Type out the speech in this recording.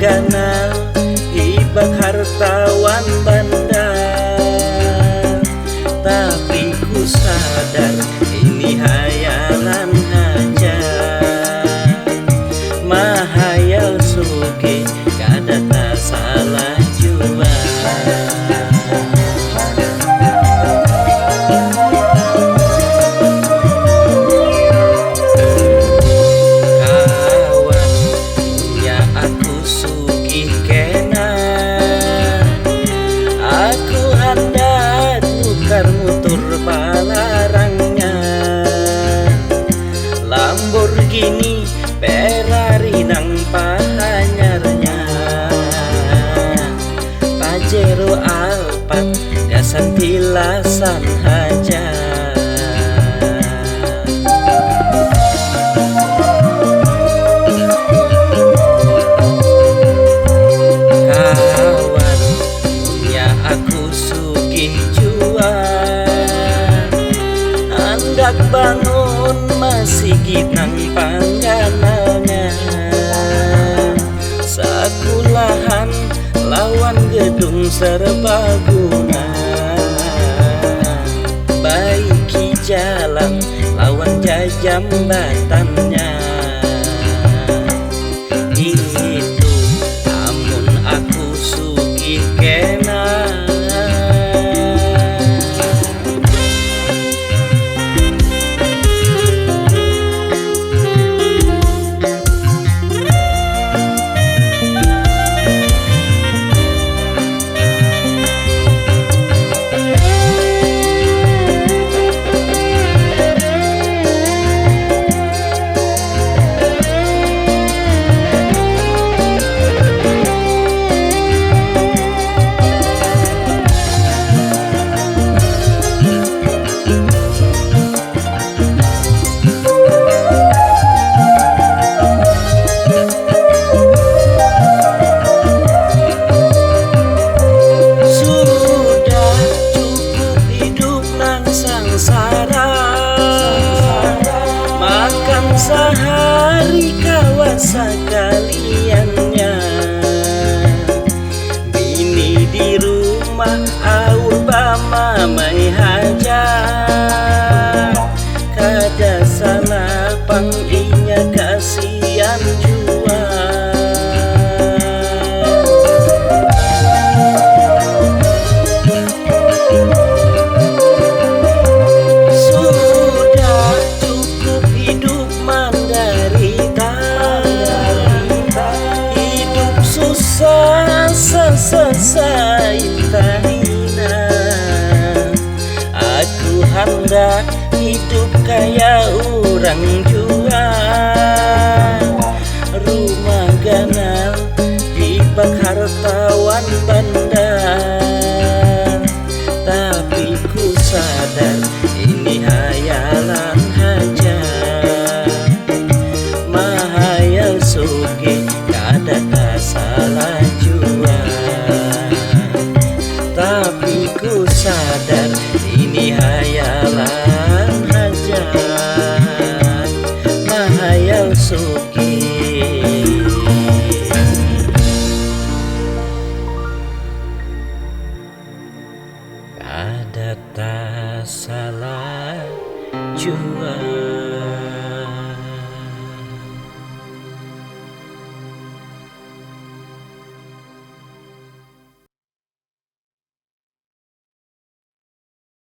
ganal hibak hartawan bandar, tapi ku sadar ini hayalan aja. Mahayal suge kada tak salah jua. Lamborghini Ferrari nang pahanyarnya, Pajero Alphard gasan tilasan haja. Kawan punya aku sugih jua, hendak bangun masih ginang pangganalnya. Sekulahan lawan gedung serbaguna, baiki jalan lawan jajambatannya. Itu amun aku sugih kena. Sehari kawas sekaliannya, bini di rumah aur bamamai haja. Kada salah panginya kasihan jua. Selesai tahina, aku hendak hidup kayak orang jua. Rumah ganal hibak hartawan bandar, tapi ku sadar ini hayalan haja. Mahayal suge kada tak salah jua, tapi ku sadar ini hayalan haja. Mahayal sugi kada tak salah jua.